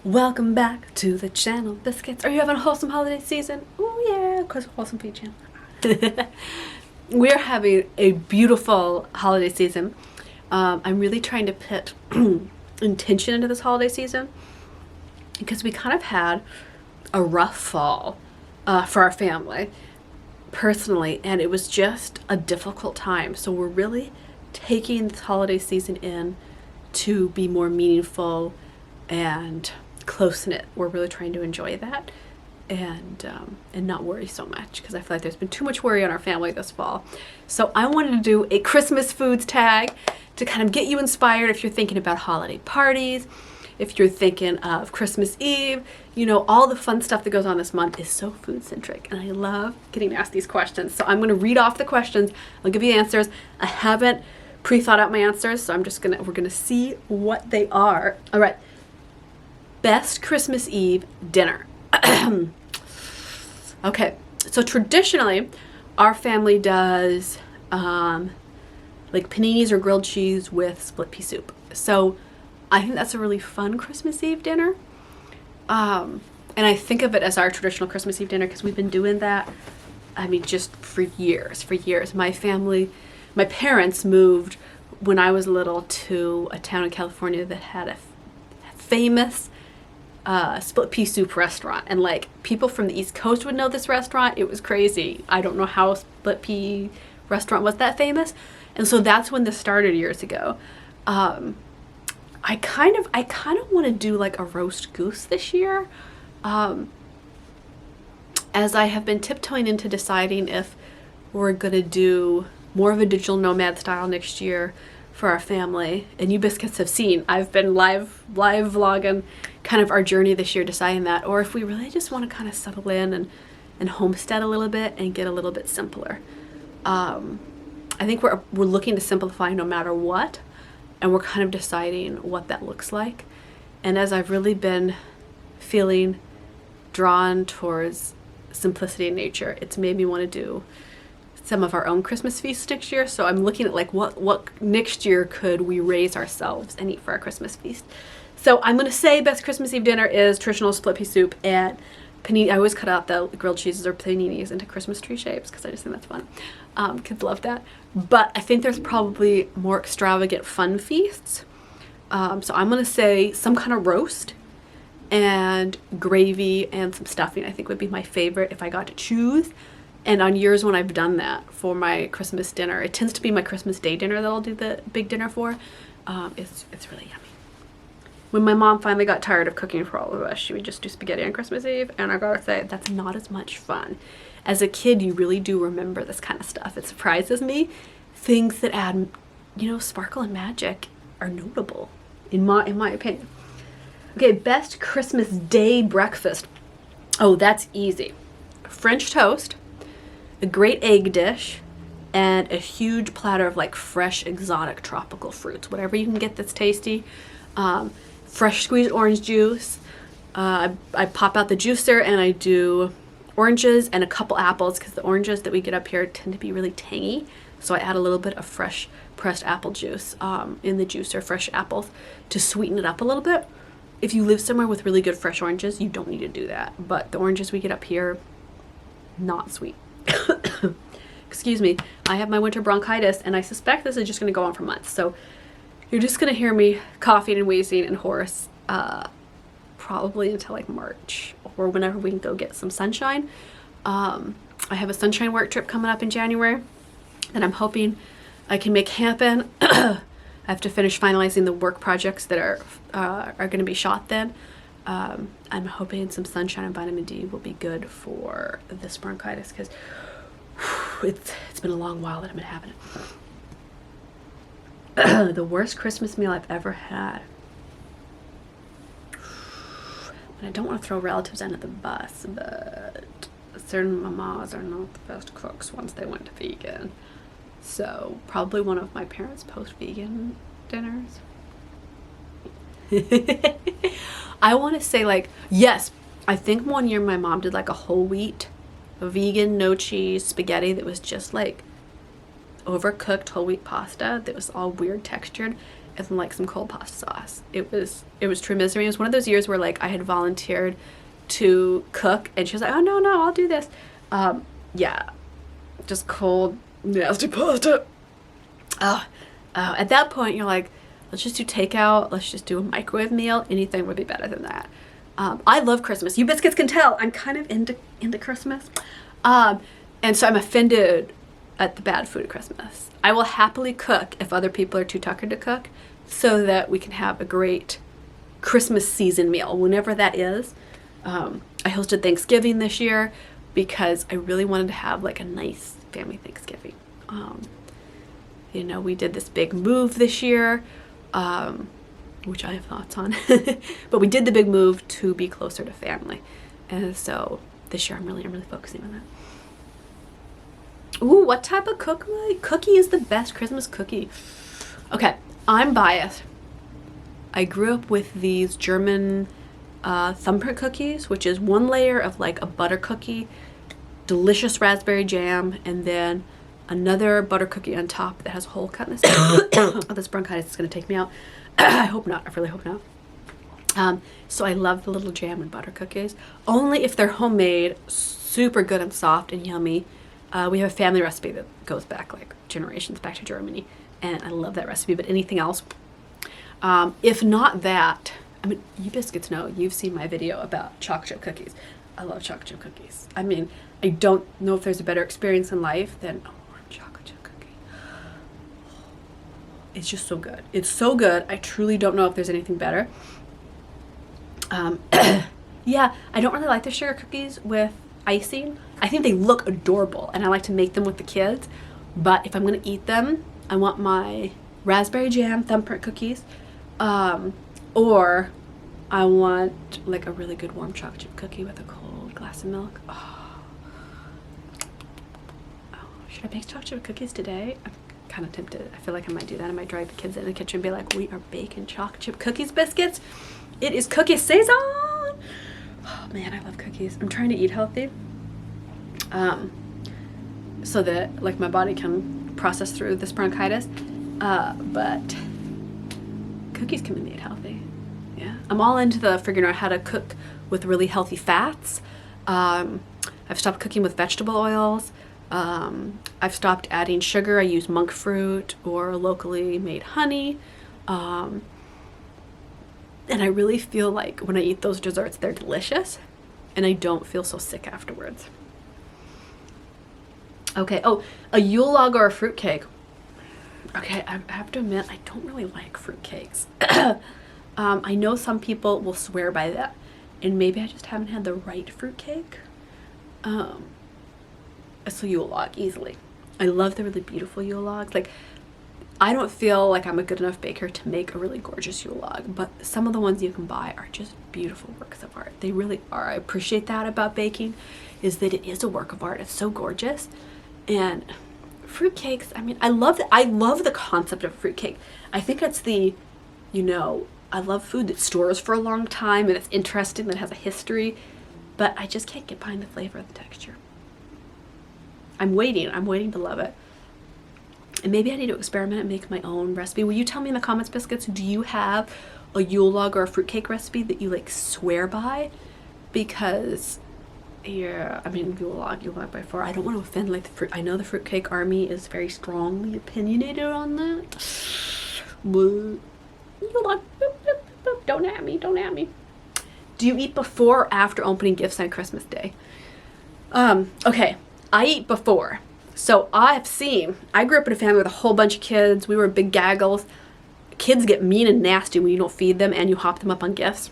Welcome back to the channel, Biscuits. Are you having a wholesome holiday season? Oh yeah, of course, wholesome food channel. We're having a beautiful holiday season. I'm really trying to put intention into this holiday season because we kind of had a rough fall for our family personally, and it was just a difficult time. So we're really taking this holiday season in to be more meaningful and close-knit. We're really trying to enjoy that and not worry so much, because I feel like there's been too much worry on our family this fall. So I wanted to do a Christmas foods tag to kind of get you inspired if you're thinking about holiday parties, if you're thinking of Christmas Eve. You know, all the fun stuff that goes on this month is so food centric, and I love getting asked these questions. So I'm going to read off the questions. I'll give you answers. I haven't pre-thought out my answers, so we're gonna see what they are. All right. Best Christmas Eve dinner. Okay, so traditionally our family does like paninis or grilled cheese with split pea soup. So I think that's a really fun Christmas Eve dinner. And I think of it as our traditional Christmas Eve dinner because we've been doing that, I mean, just for years. My parents moved when I was little to a town in California that had a famous split pea soup restaurant, and like people from the East Coast would know this restaurant. It was crazy. I don't know how a split pea restaurant was that famous, and so that's when this started years ago. I kind of want to do like a roast goose this year, as I have been tiptoeing into deciding if we're gonna do more of a digital nomad style next year for our family. And you Biscuits have seen, I've been live vlogging kind of our journey this year, deciding that, or if we really just want to kind of settle in and homestead a little bit and get a little bit simpler. I think we're looking to simplify no matter what, and we're kind of deciding what that looks like. And as I've really been feeling drawn towards simplicity in nature, it's made me want to do some of our own Christmas feasts next year. So I'm looking at like what next year could we raise ourselves and eat for our Christmas feast. So I'm going to say best Christmas Eve dinner is traditional split pea soup and panini. I always cut out the grilled cheeses or paninis into Christmas tree shapes because I just think that's fun. Kids love that. But I think there's probably more extravagant fun feasts. So I'm going to say some kind of roast and gravy and some stuffing, I think, would be my favorite if I got to choose. And on years when I've done that for my Christmas dinner, it tends to be my Christmas Day dinner that I'll do the big dinner for. It's really yummy. When my mom finally got tired of cooking for all of us, she would just do spaghetti on Christmas Eve, and I gotta say, that's not as much fun. As a kid, you really do remember this kind of stuff. It surprises me. Things that add, you know, sparkle and magic are notable, in my opinion. Okay, best Christmas Day breakfast. Oh, that's easy. French toast, a great egg dish, and a huge platter of like fresh exotic tropical fruits, whatever you can get that's tasty. Fresh squeezed orange juice. I pop out the juicer and I do oranges and a couple apples, because the oranges that we get up here tend to be really tangy, so I add a little bit of fresh pressed apple juice in the juicer, fresh apples, to sweeten it up a little bit. If you live somewhere with really good fresh oranges, you don't need to do that, but the oranges we get up here, not sweet. Excuse me, I have my winter bronchitis, and I suspect this is just going to go on for months, so you're just going to hear me coughing and wheezing and hoarse probably until like March or whenever we can go get some sunshine. I have a sunshine work trip coming up in January that I'm hoping I can make happen. I have to finish finalizing the work projects that are going to be shot then. I'm hoping some sunshine and vitamin D will be good for this bronchitis, because it's been a long while that I've been having it. The worst Christmas meal I've ever had. And I don't want to throw relatives under the bus, but certain mamas are not the best cooks once they went to vegan. So probably one of my parents' post-vegan dinners. I want to say, like, yes, I think one year my mom did like a whole wheat, vegan, no cheese spaghetti that was just like overcooked whole wheat pasta that was all weird textured, and then like some cold pasta sauce. It was true misery. It was one of those years where like I had volunteered to cook, and she was like, oh no, I'll do this. Yeah, just cold nasty pasta. At that point you're like, let's just do takeout, let's just do a microwave meal. Anything would be better than that. I love Christmas. You biscuits can tell I'm kind of into Christmas. And so I'm offended at the bad food at Christmas. I will happily cook if other people are too tuckered to cook, so that we can have a great Christmas season meal, whenever that is. I hosted Thanksgiving this year because I really wanted to have like a nice family Thanksgiving. You know, we did this big move this year, which I have thoughts on, but we did the big move to be closer to family. And so this year I'm really focusing on that. Ooh, what type of cookie is the best Christmas cookie? Okay, I'm biased. I grew up with these German thumbprint cookies, which is one layer of like a butter cookie, delicious raspberry jam, and then another butter cookie on top that has a hole cut in the center. Oh, this bronchitis is going to take me out. I hope not. I really hope not. So I love the little jam and butter cookies. Only if they're homemade, super good and soft and yummy. We have a family recipe that goes back like generations back to Germany, and I love that recipe. But anything else, if not that, I mean, you biscuits know, you've seen my video about chocolate chip cookies. I love chocolate chip cookies. I mean, I don't know if there's a better experience in life than a warm chocolate chip cookie. It's just so good. It's so good. I truly don't know if there's anything better. Yeah, I don't really like the sugar cookies with icing. I think they look adorable, and I like to make them with the kids. But if I'm going to eat them, I want my raspberry jam thumbprint cookies, or I want like a really good warm chocolate chip cookie with a cold glass of milk. Oh, should I bake chocolate chip cookies today? I'm kind of tempted. I feel like I might do that. I might drive the kids in the kitchen and be like, we are baking chocolate chip cookies, biscuits. It is cookie season. Oh man, I love cookies. I'm trying to eat healthy, so that like my body can process through this bronchitis. But cookies can be made healthy. Yeah, I'm all into the figuring out how to cook with really healthy fats. I've stopped cooking with vegetable oils. I've stopped adding sugar. I use monk fruit or locally made honey. And I really feel like when I eat those desserts, they're delicious, and I don't feel so sick afterwards. Okay, oh, a Yule log or a fruitcake. Okay, I have to admit, I don't really like fruitcakes. I know some people will swear by that, and maybe I just haven't had the right fruitcake. So Yule log, easily. I love the really beautiful Yule logs. Like, I don't feel like I'm a good enough baker to make a really gorgeous Yule log, but some of the ones you can buy are just beautiful works of art. They really are. I appreciate that about baking, is that it is a work of art. It's so gorgeous. And fruitcakes, I mean, I love the concept of fruitcake. I think it's the, you know, I love food that stores for a long time and it's interesting, that has a history, but I just can't get behind the flavor of the texture. I'm waiting to love it. And maybe I need to experiment and make my own recipe. Will you tell me in the comments, biscuits, do you have a Yule log or a fruitcake recipe that you like swear by? Because, yeah, I mean, Yule log by far. I don't want to offend like the fruit. I know the fruitcake army is very strongly opinionated on that. But Yule log, don't at me. Do you eat before or after opening gifts on Christmas Day? Okay, I eat before. So I grew up in a family with a whole bunch of kids. We were big gaggles. Kids get mean and nasty when you don't feed them and you hop them up on gifts.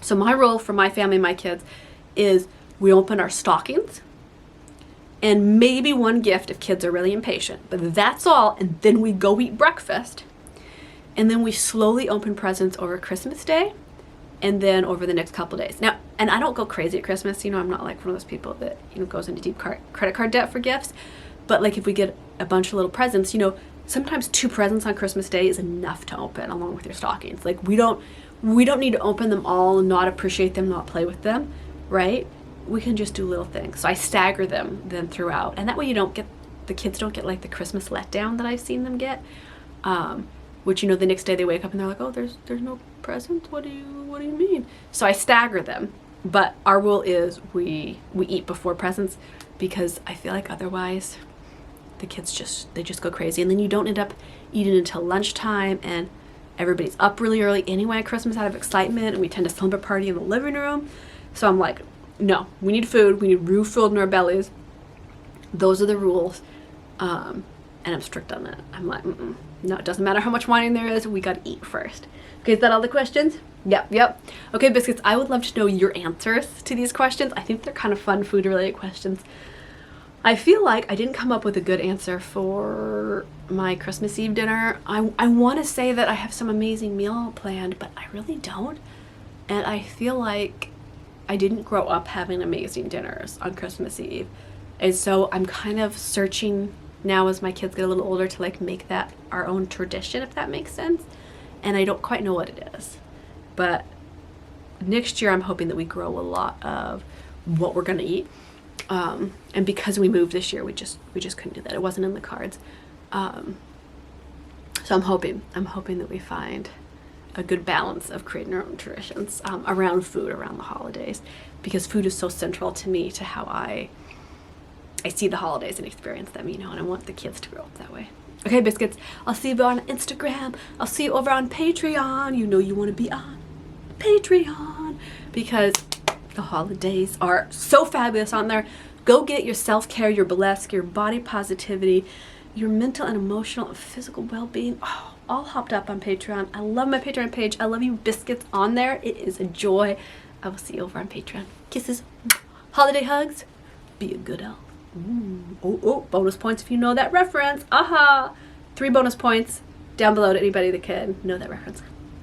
So my rule for my family and my kids is we open our stockings and maybe one gift if kids are really impatient. But that's all, and then we go eat breakfast. And then we slowly open presents over Christmas Day and then over the next couple days. Now, and I don't go crazy at Christmas. You know, I'm not like one of those people that, you know, goes into deep credit card debt for gifts. But like if we get a bunch of little presents, you know, sometimes 2 presents on Christmas Day is enough to open along with your stockings. Like we don't need to open them all, not appreciate them, not play with them, right? We can just do little things. So I stagger them then throughout. And that way the kids don't get like the Christmas letdown that I've seen them get. which, you know, the next day they wake up and they're like, oh, there's no presents. What do you mean? So I stagger them. But our rule is we eat before presents, because I feel like otherwise the kids just go crazy, and then you don't end up eating until lunchtime, and everybody's up really early anyway at Christmas out of excitement, and we tend to celebrate party in the living room. So I'm like, no, we need food. We need real food in our bellies. Those are the rules. And I'm strict on that. I'm like, no, it doesn't matter how much wine there is. We got to eat first. Okay, is that all the questions? Yep. Okay, Biscuits, I would love to know your answers to these questions. I think they're kind of fun food-related questions. I feel like I didn't come up with a good answer for my Christmas Eve dinner. I want to say that I have some amazing meal planned, but I really don't. And I feel like I didn't grow up having amazing dinners on Christmas Eve. And so I'm kind of searching now as my kids get a little older to like make that our own tradition, if that makes sense. And I don't quite know what it is. But next year I'm hoping that we grow a lot of what we're gonna eat. And because we moved this year, we just couldn't do that. It wasn't in the cards. So I'm hoping that we find a good balance of creating our own traditions around food, around the holidays, because food is so central to me, to how I see the holidays and experience them, you know, and I want the kids to grow up that way. Okay, Biscuits, I'll see you on Instagram. I'll see you over on Patreon. You know you want to be on Patreon because the holidays are so fabulous on there. Go get your self-care, your burlesque, your body positivity, your mental and emotional and physical well-being, all hopped up on Patreon. I love my Patreon page. I love you, Biscuits, on there. It is a joy. I will see you over on Patreon. Kisses. Holiday hugs. Be a good elf. Oh, bonus points if you know that reference. 3 bonus points down below to anybody that can know that reference.